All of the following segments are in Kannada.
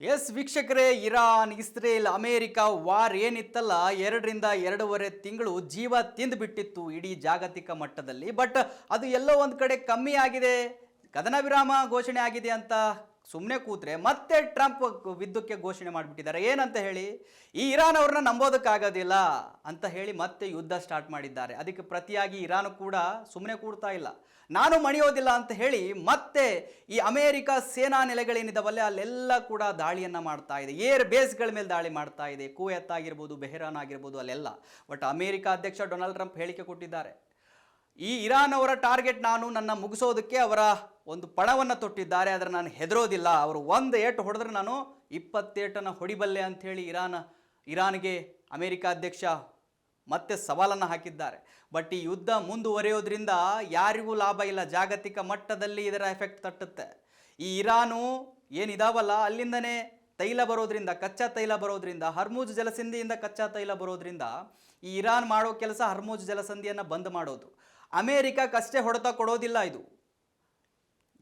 ಎಸ್ ವೀಕ್ಷಕರೇ, ಇರಾನ್ ಇಸ್ರೇಲ್ ಅಮೇರಿಕ ವಾರ್ ಏನಿತ್ತಲ್ಲ 2 ರಿಂದ 2.5 ತಿಂಗಳು ಜೀವ ತಿಂದುಬಿಟ್ಟಿತ್ತು ಇಡೀ ಜಾಗತಿಕ ಮಟ್ಟದಲ್ಲಿ. ಬಟ್ ಅದು ಎಲ್ಲೋ ಒಂದು ಕಡೆ ಕಮ್ಮಿ ಆಗಿದೆ, ಕದನ ವಿರಾಮ ಘೋಷಣೆ ಆಗಿದೆ ಅಂತ ಸುಮ್ಮನೆ ಕೂತ್ರೆ ಮತ್ತೆ ಟ್ರಂಪ್ ಯುದ್ಧಕ್ಕೆ ಘೋಷಣೆ ಮಾಡಿಬಿಟ್ಟಿದ್ದಾರೆ. ಏನಂತ ಹೇಳಿ, ಈ ಇರಾನ್ ಅವ್ರನ್ನ ನಂಬೋದಕ್ಕಾಗೋದಿಲ್ಲ ಅಂತ ಹೇಳಿ ಮತ್ತೆ ಯುದ್ಧ ಸ್ಟಾರ್ಟ್ ಮಾಡಿದ್ದಾರೆ. ಅದಕ್ಕೆ ಪ್ರತಿಯಾಗಿ ಇರಾನ್ ಕೂಡ ಸುಮ್ಮನೆ ಕೂಡ್ತಾ ಇಲ್ಲ, ನಾನು ಮಣಿಯೋದಿಲ್ಲ ಅಂತ ಹೇಳಿ ಮತ್ತೆ ಈ ಅಮೇರಿಕ ಸೇನಾ ನೆಲೆಗಳೇನಿದಾವಲ್ಲ ಅಲ್ಲೆಲ್ಲ ಕೂಡ ದಾಳಿಯನ್ನು ಮಾಡ್ತಾ ಇದೆ. ಏರ್ ಬೇಸ್ಗಳ ಮೇಲೆ ದಾಳಿ ಮಾಡ್ತಾ ಇದೆ. ಕುವೆತ್ ಆಗಿರ್ಬೋದು, ಬೆಹರಾನ್ ಆಗಿರ್ಬೋದು, ಅಲ್ಲೆಲ್ಲ. ಬಟ್ ಅಮೇರಿಕ ಅಧ್ಯಕ್ಷ ಡೊನಾಲ್ಡ್ ಟ್ರಂಪ್ ಹೇಳಿಕೆ ಕೊಟ್ಟಿದ್ದಾರೆ, ಈ ಇರಾನ್ ಅವರ ಟಾರ್ಗೆಟ್ ನಾನು ನನ್ನ ಮುಗಿಸೋದಕ್ಕೆ ಅವರ ಒಂದು ಪಣವನ್ನು ತೊಟ್ಟಿದ್ದಾರೆ, ಆದರೆ ನಾನು ಹೆದರೋದಿಲ್ಲ. ಅವರು ಒಂದು ಏಟು ಹೊಡೆದ್ರೆ ನಾನು 20 ಏಟನ್ನು ಹೊಡಿಬಲ್ಲೆ ಅಂಥೇಳಿ ಇರಾನ್ಗೆ ಅಮೇರಿಕ ಅಧ್ಯಕ್ಷ ಮತ್ತೆ ಸವಾಲನ್ನು ಹಾಕಿದ್ದಾರೆ. ಬಟ್ ಈ ಯುದ್ಧ ಮುಂದುವರಿಯೋದ್ರಿಂದ ಯಾರಿಗೂ ಲಾಭ ಇಲ್ಲ, ಜಾಗತಿಕ ಮಟ್ಟದಲ್ಲಿ ಇದರ ಎಫೆಕ್ಟ್ ತಟ್ಟುತ್ತೆ. ಈ ಇರಾನು ಏನಿದಾವಲ್ಲ ಅಲ್ಲಿಂದನೇ ತೈಲ ಬರೋದ್ರಿಂದ, ಕಚ್ಚಾ ತೈಲ ಬರೋದ್ರಿಂದ, ಹರ್ಮುಜ್ ಜಲಸಂಧಿಯಿಂದ ಕಚ್ಚಾ ತೈಲ ಬರೋದ್ರಿಂದ ಈ ಇರಾನ್ ಮಾಡೋ ಕೆಲಸ ಹರ್ಮುಜ್ ಜಲಸಂಧಿಯನ್ನು ಬಂದ್ ಮಾಡೋದು. ಅಮೇರಿಕಕ್ಕಷ್ಟೇ ಹೊಡೆತ ಕೊಡೋದಿಲ್ಲ, ಇದು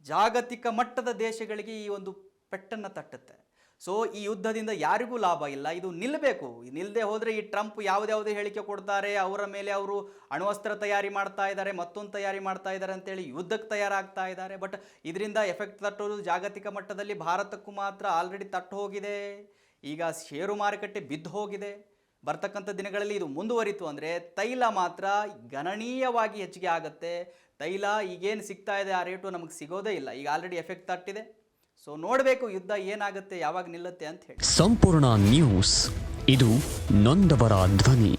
ಜಾಗತಿಕ ಮಟ್ಟದ ದೇಶಗಳಿಗೆ ಈ ಒಂದು ಪೆಟ್ಟನ್ನು ತಟ್ಟುತ್ತೆ. ಸೊ ಈ ಯುದ್ಧದಿಂದ ಯಾರಿಗೂ ಲಾಭ ಇಲ್ಲ, ಇದು ನಿಲ್ಲಬೇಕು. ನಿಲ್ಲದೆ ಹೋದರೆ ಈ ಟ್ರಂಪ್ ಯಾವುದ್ಯಾವುದೇ ಹೇಳಿಕೆ ಕೊಡ್ತಾರೆ, ಅವರ ಮೇಲೆ ಅವರು ಅಣ್ವಸ್ತ್ರ ತಯಾರಿ ಮಾಡ್ತಾ ಇದ್ದಾರೆ, ಮತ್ತೊಂದು ತಯಾರಿ ಮಾಡ್ತಾ ಇದ್ದಾರೆ ಅಂತೇಳಿ ಯುದ್ಧಕ್ಕೆ ತಯಾರಾಗ್ತಾ ಇದ್ದಾರೆ. ಬಟ್ ಇದರಿಂದ ಎಫೆಕ್ಟ್ ತಟ್ಟೋದು ಜಾಗತಿಕ ಮಟ್ಟದಲ್ಲಿ ಭಾರತಕ್ಕೂ ಮಾತ್ರ ಆಲ್ರೆಡಿ ತಟ್ಟು ಹೋಗಿದೆ. ಈಗ ಷೇರು ಮಾರುಕಟ್ಟೆ ಬಿದ್ದು ಹೋಗಿದೆ. ಬರ್ತಕ್ಕಂಥ ದಿನಗಳಲ್ಲಿ ಇದು ಮುಂದುವರಿತು ಅಂದರೆ ತೈಲ ಮಾತ್ರ ಗಣನೀಯವಾಗಿ ಹೆಚ್ಚಿಗೆ ಆಗುತ್ತೆ. ತೈಲ ಈಗೇನು ಸಿಗ್ತಾ ಇದೆ ಆ ರೇಟು ನಮಗೆ ಸಿಗೋದೇ ಇಲ್ಲ, ಈಗ ಆಲ್ರೆಡಿ ಎಫೆಕ್ಟ್ ತಟ್ಟಿದೆ. ಸೊ ನೋಡಬೇಕು ಯುದ್ಧ ಏನಾಗುತ್ತೆ, ಯಾವಾಗ ನಿಲ್ಲುತ್ತೆ ಅಂತ ಹೇಳಿ. ಸಂಪೂರ್ಣ ನ್ಯೂಸ್, ಇದು ನೊಂದವರ ಧ್ವನಿ.